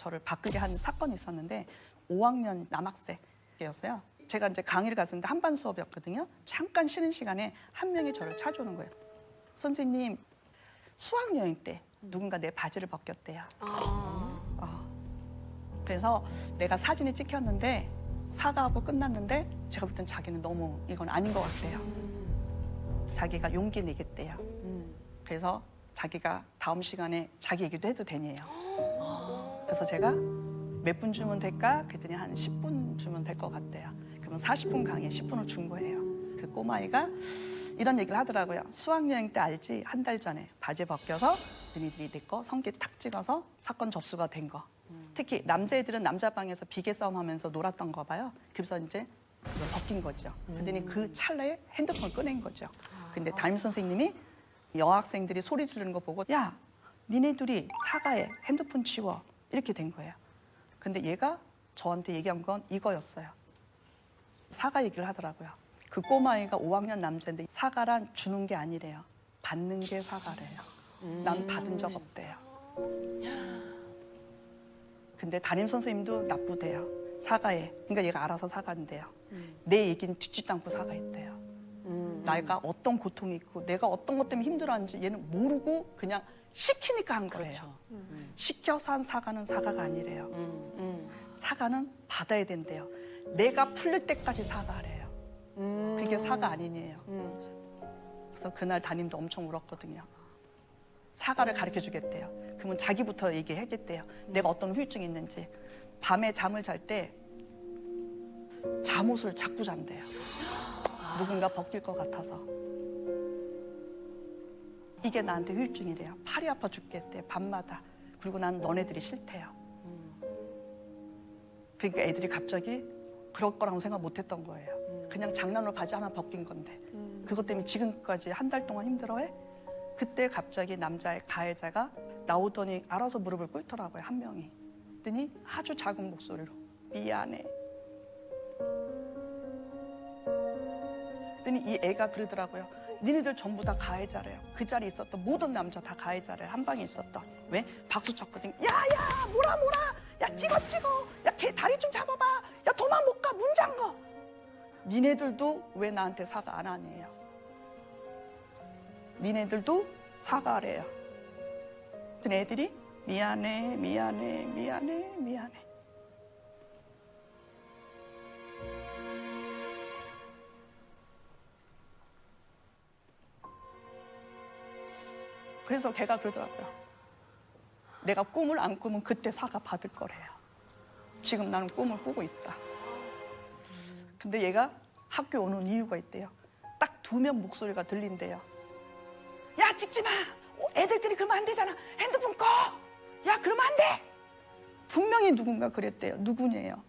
저를 바꾸게 한 사건이 있었는데 5학년 남학생이었어요. 제가 이제 강의를 갔었는데 한반 수업이었거든요. 잠깐 쉬는 시간에 한 명이 저를 찾아오는 거예요. 선생님, 수학여행 때 누군가 내 바지를 벗겼대요. 그래서 내가 사진을 찍혔는데 사과하고 끝났는데 제가 볼 땐 자기는 너무 이건 아닌 것 같대요. 자기가 용기 내겠대요. 그래서 자기가 다음 시간에 자기 얘기도 해도 되네요. 그래서 제가 몇 분 주면 될까? 그랬더니 한 10분 주면 될 것 같대요. 그러면 40분 강의 10분을 준 거예요. 그 꼬마아이가 이런 얘기를 하더라고요. 수학여행 때 알지? 한 달 전에 바지 벗겨서 너희들이 내 거 성기 탁 찍어서 사건 접수가 된 거. 특히 남자애들은 남자 방에서 비계 싸움 하면서 놀았던 거 봐요. 그래서 이제 그걸 벗긴 거죠. 그랬더니 그 찰나에 핸드폰을 꺼낸 거죠. 근데 담임 선생님이 여학생들이 소리 지르는 거 보고 야, 니네 둘이 사과해. 핸드폰 치워. 이렇게 된 거예요. 근데 얘가 저한테 얘기한 건 이거였어요. 사과 얘기를 하더라고요. 그 꼬마아이가 5학년 남자인데 사과란 주는 게 아니래요. 받는 게 사과래요. 난 받은 적 없대요. 근데 담임 선생님도 나쁘대요. 사과해. 그러니까 얘가 알아서 사과한대요. 내 얘기는 듣지도 않고 사과했대요. 내가 어떤 고통이 있고 내가 어떤 것 때문에 힘들어하는지 얘는 모르고 그냥 시키니까 한 거예요. 그렇죠. 시켜서 한 사과는 사과가 아니래요. 사과는 받아야 된대요. 내가 풀릴 때까지 사과하래요. 그게 사과 아니네요. 그래서 그날 담임도 엄청 울었거든요. 사과를 가르쳐 주겠대요. 그러면 자기부터 얘기하겠대요. 내가 어떤 후유증이 있는지. 밤에 잠을 잘 때 잠옷을 자꾸 잔대요. 누군가 벗길 것 같아서. 이게 나한테 후유증이래요. 팔이 아파 죽겠대, 밤마다. 그리고 난 너네들이 싫대요. 그러니까 애들이 갑자기 그럴 거라고 생각 못 했던 거예요. 그냥 장난으로 바지 하나 벗긴 건데. 그것 때문에 지금까지 한 달 동안 힘들어해? 그때 갑자기 남자의 가해자가 나오더니 알아서 무릎을 꿇더라고요, 한 명이. 그랬더니 아주 작은 목소리로 미안해. 그랬더니 이 애가 그러더라고요. 니네들 전부 다 가해자래요. 그 자리에 있었던 모든 남자 다 가해자래요. 한 방에 있었던. 왜? 박수 쳤거든요. 야야 뭐라 야 찍어 야 걔 다리 좀 잡아봐. 야 도망 못 가. 문 잠궈. 니네들도 왜 나한테 사과 안 하니에요? 니네들도 사과하래요. 그랬더니 애들이 미안해. 그래서 걔가 그러더라고요. 내가 꿈을 안 꾸면 그때 사과 받을 거래요. 지금 나는 꿈을 꾸고 있다. 근데 얘가 학교 오는 이유가 있대요. 딱 2명 목소리가 들린대요. 야 찍지 마. 애들끼리 그러면 안 되잖아. 핸드폰 꺼. 야 그러면 안 돼. 분명히 누군가 그랬대요. 누구냐요?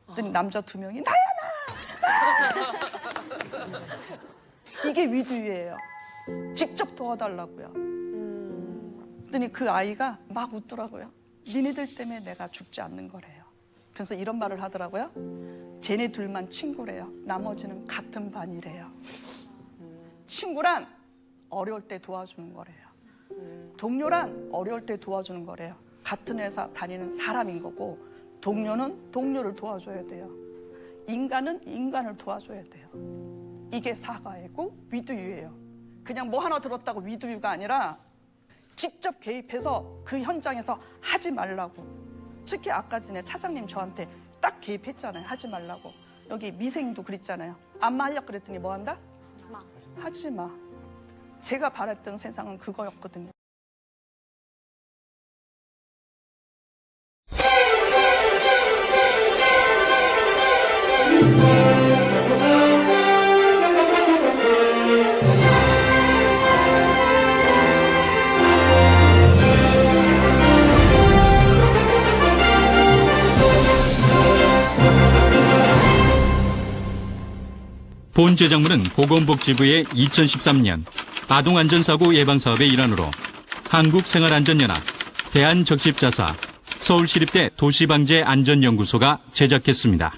그랬더니 남자 2명이 나야 나. 이게 위주의예요. 직접 도와달라고요. 그랬더니 그 아이가 막 웃더라고요. 니네들 때문에 내가 죽지 않는 거래요. 그래서 이런 말을 하더라고요. 쟤네 둘만 친구래요. 나머지는 같은 반이래요. 친구란 어려울 때 도와주는 거래요. 동료란 어려울 때 도와주는 거래요. 같은 회사 다니는 사람인 거고 동료는 동료를 도와줘야 돼요. 인간은 인간을 도와줘야 돼요. 이게 사과이고 위두유예요. 그냥 뭐 하나 들었다고 위두유가 아니라 직접 개입해서 그 현장에서 하지 말라고. 특히 아까 전에 차장님 저한테 딱 개입했잖아요. 하지 말라고. 여기 미생도 그랬잖아요. 안마 하려고 그랬더니 뭐 한다? 하지 마. 제가 바랬던 세상은 그거였거든요. 본 제작물은 보건복지부의 2013년 아동안전사고 예방사업의 일환으로 한국생활안전연합, 대한적십자사, 서울시립대 도시방재안전연구소가 제작했습니다.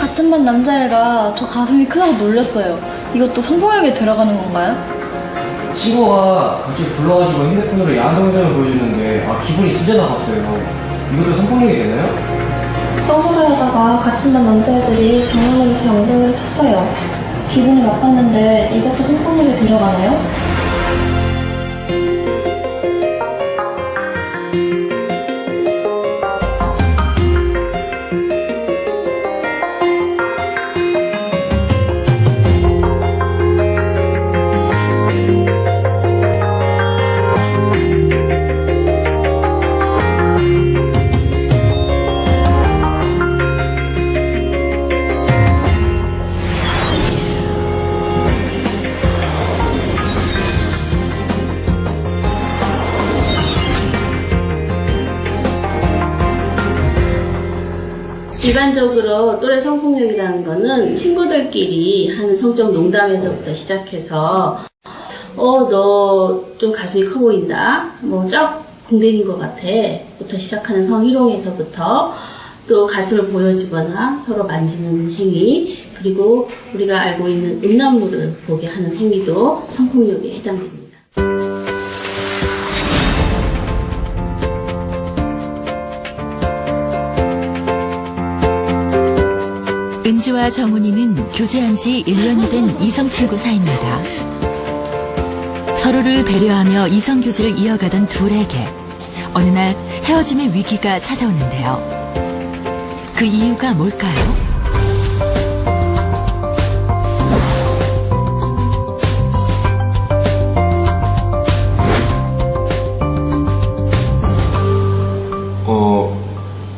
같은 만 남자애가 저 가슴이 크다고 놀렸어요. 이것도 성폭력에 들어가는 건가요? 친구가 갑자기 불러가지고 핸드폰으로 야한 동영상을 보여주는데 기분이 진짜 나빴어요. 이것도 성폭력이 되나요? 성소를 하다가 같은 반 남자애들이 장난으로 제 엉덩이를 쳤어요. 기분이 나빴는데 이것도 성폭력에 들어가나요? 일반적으로 또래 성폭력이라는 거는 친구들끼리 하는 성적 농담에서부터 시작해서 너 좀 가슴이 커 보인다, 쩍 공댕인 것 같아 부터 시작하는 성희롱에서부터 또 가슴을 보여주거나 서로 만지는 행위, 그리고 우리가 알고 있는 음란물을 보게 하는 행위도 성폭력에 해당됩니다. 은지와 정훈이는 교제한 지 1년이 된 이성 친구 사이입니다. 서로를 배려하며 이성 교제를 이어가던 둘에게 어느 날 헤어짐의 위기가 찾아오는데요. 그 이유가 뭘까요?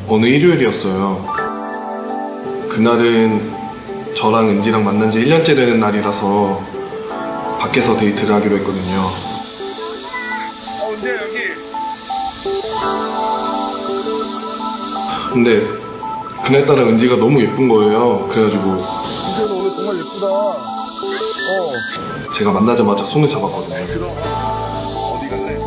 어느 일요일이었어요. 그날은 저랑 은지랑 만난 지 1년째 되는 날이라서 밖에서 데이트를 하기로 했거든요. 은지야 여기. 근데 그날따라 은지가 너무 예쁜 거예요. 그래가지고 은지야 너 오늘 정말 예쁘다. 제가 만나자마자 손을 잡았거든요. 어디 갈래?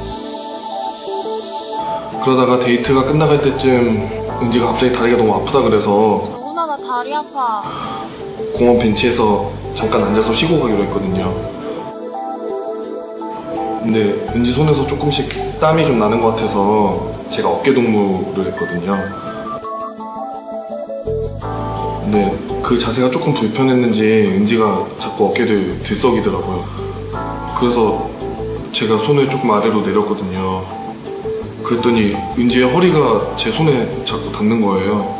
그러다가 데이트가 끝나갈 때쯤 은지가 갑자기 다리가 너무 아프다 그래서 정훈아, 나 다리 아파. 공원 벤치에서 잠깐 앉아서 쉬고 가기로 했거든요. 근데 은지 손에서 조금씩 땀이 좀 나는 것 같아서 제가 어깨 동무를 했거든요. 근데 그 자세가 조금 불편했는지 은지가 자꾸 어깨를 들썩이더라고요. 그래서 제가 손을 조금 아래로 내렸거든요. 그랬더니 은지의 허리가 제 손에 자꾸 닿는 거예요.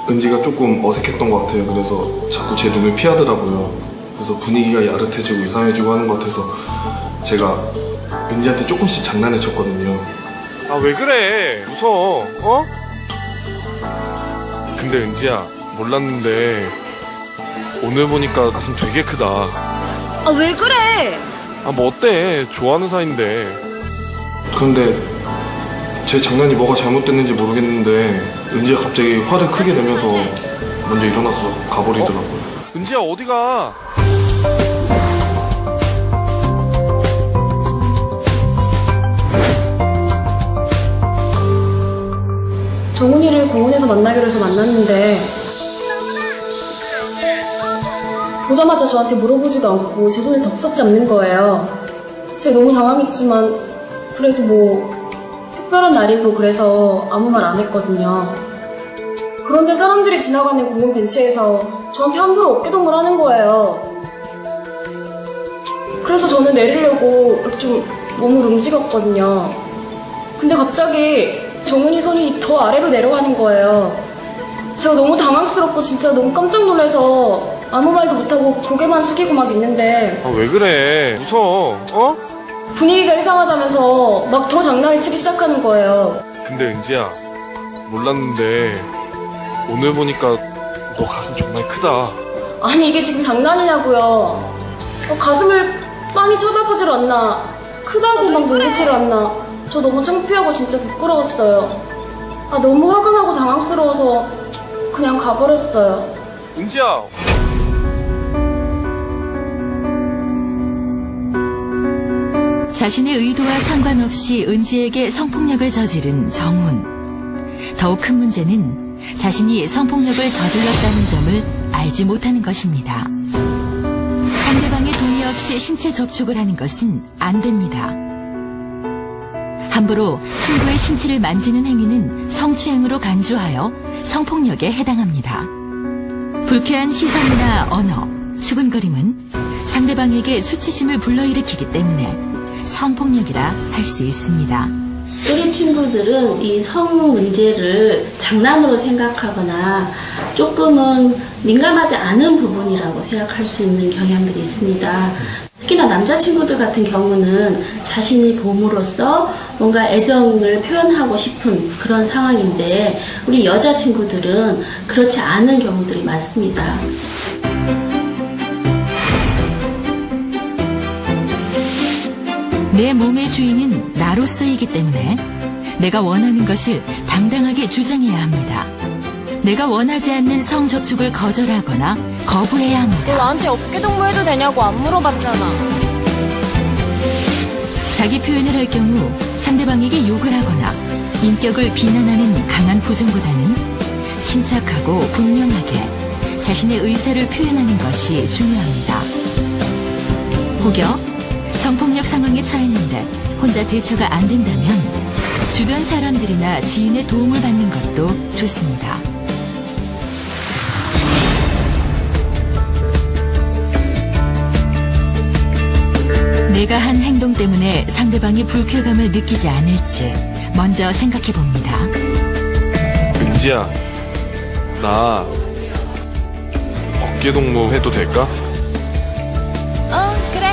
은지가 조금 어색했던 것 같아요. 그래서 자꾸 제 눈을 피하더라고요. 그래서 분위기가 야릇해지고 이상해지고 하는 것 같아서 제가 은지한테 조금씩 장난을 쳤거든요. 아 왜 그래? 무서워. 근데 은지야 몰랐는데 오늘 보니까 가슴 되게 크다. 아, 왜 그래? 뭐 어때? 좋아하는 사이인데. 그런데 제 장난이 뭐가 잘못됐는지 모르겠는데 은지가 갑자기 화를 크게 내면서 먼저 일어나서 가버리더라고요. 은지야 어디가? 정훈이를 공원에서 만나기로 해서 만났는데 보자마자 저한테 물어보지도 않고 제 손을 덥석 잡는 거예요. 제가 너무 당황했지만 그래도 특별한 날이고 그래서 아무 말 안 했거든요. 그런데 사람들이 지나가는 공원 벤치에서 저한테 함부로 어깨동무를 하는 거예요. 그래서 저는 내리려고 이렇게 좀 몸을 움직였거든요. 근데 갑자기 정훈이 손이 더 아래로 내려가는 거예요. 제가 너무 당황스럽고 진짜 너무 깜짝 놀라서 아무 말도 못하고 고개만 숙이고 막 있는데 왜 그래? 무서워. 분위기가 이상하다면서 막 더 장난을 치기 시작하는 거예요. 근데 은지야 몰랐는데 오늘 보니까 너 가슴 정말 크다. 아니 이게 지금 장난이냐고요. 가슴을 빤히 쳐다보질 않나, 크다고 막 놀리질 않나. 저 너무 창피하고 진짜 부끄러웠어요. 너무 화가 나고 당황스러워서 그냥 가버렸어요. 은지야. 자신의 의도와 상관없이 은지에게 성폭력을 저지른 정훈. 더욱 큰 문제는 자신이 성폭력을 저질렀다는 점을 알지 못하는 것입니다. 상대방의 동의 없이 신체 접촉을 하는 것은 안 됩니다. 함부로 친구의 신체를 만지는 행위는 성추행으로 간주하여 성폭력에 해당합니다. 불쾌한 시선이나 언어, 추근거림은 상대방에게 수치심을 불러일으키기 때문에 성폭력이라 할 수 있습니다. 또래 친구들은 이 성 문제를 장난으로 생각하거나 조금은 민감하지 않은 부분이라고 생각할 수 있는 경향들이 있습니다. 특히나 남자친구들 같은 경우는 자신이 봄으로써 뭔가 애정을 표현하고 싶은 그런 상황인데 우리 여자친구들은 그렇지 않은 경우들이 많습니다. 내 몸의 주인은 나로서이기 때문에 내가 원하는 것을 당당하게 주장해야 합니다. 내가 원하지 않는 성접촉을 거절하거나 거부해야 합니다. 너 나한테 어깨 동무해도 되냐고 안 물어봤잖아. 자기 표현을 할 경우 상대방에게 욕을 하거나 인격을 비난하는 강한 부정보다는 침착하고 분명하게 자신의 의사를 표현하는 것이 중요합니다. 혹여 성폭력 상황에 처했는데 혼자 대처가 안 된다면 주변 사람들이나 지인의 도움을 받는 것도 좋습니다. 내가 한 행동 때문에 상대방이 불쾌감을 느끼지 않을지 먼저 생각해 봅니다. 은지야, 나 어깨 동무 해도 될까? 그래.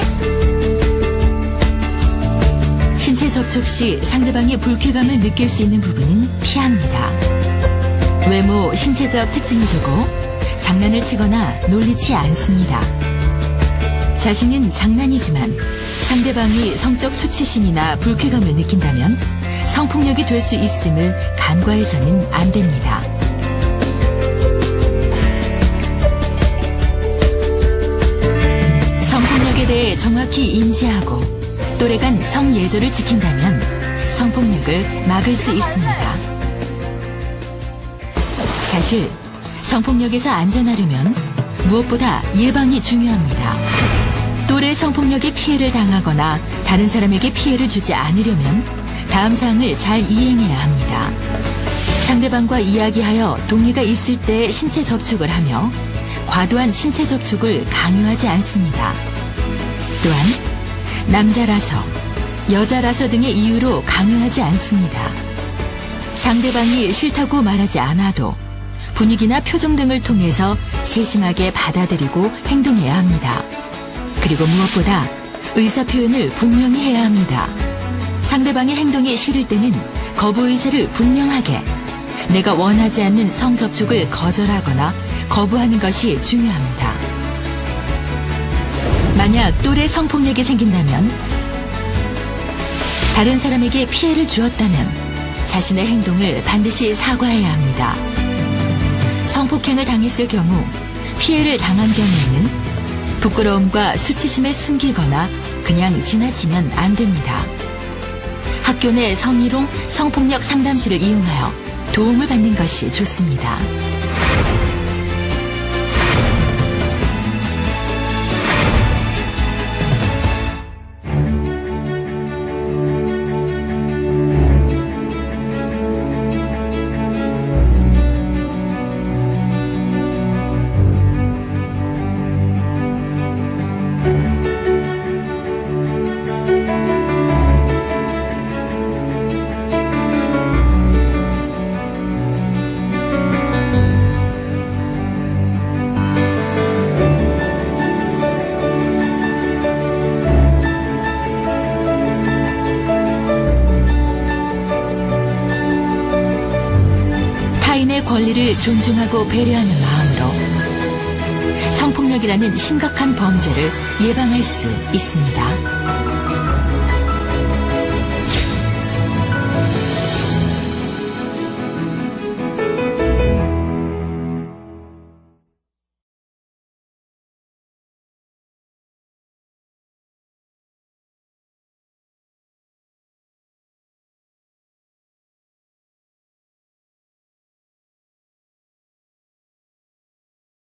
신체 접촉 시 상대방이 불쾌감을 느낄 수 있는 부분은 피합니다. 외모, 신체적 특징을 두고 장난을 치거나 놀리지 않습니다. 자신은 장난이지만 상대방이 성적 수치심이나 불쾌감을 느낀다면 성폭력이 될 수 있음을 간과해서는 안 됩니다. 성폭력에 대해 정확히 인지하고 또래 간 성예절을 지킨다면 성폭력을 막을 수 있습니다. 사실 성폭력에서 안전하려면 무엇보다 예방이 중요합니다. 또래 성폭력에 피해를 당하거나 다른 사람에게 피해를 주지 않으려면 다음 사항을 잘 이행해야 합니다. 상대방과 이야기하여 동의가 있을 때 신체 접촉을 하며 과도한 신체 접촉을 강요하지 않습니다. 또한 남자라서, 여자라서 등의 이유로 강요하지 않습니다. 상대방이 싫다고 말하지 않아도 분위기나 표정 등을 통해서 세심하게 받아들이고 행동해야 합니다. 그리고 무엇보다 의사표현을 분명히 해야 합니다. 상대방의 행동이 싫을 때는 거부 의사를 분명하게, 내가 원하지 않는 성접촉을 거절하거나 거부하는 것이 중요합니다. 만약 또래 성폭력이 생긴다면, 다른 사람에게 피해를 주었다면 자신의 행동을 반드시 사과해야 합니다. 성폭행을 당했을 경우 피해를 당한 경우에는 부끄러움과 수치심에 숨기거나 그냥 지나치면 안 됩니다. 학교 내 성희롱, 성폭력 상담실을 이용하여 도움을 받는 것이 좋습니다. 타인의 권리를 존중하고 배려하는 마음으로 성폭력이라는 심각한 범죄를 예방할 수 있습니다.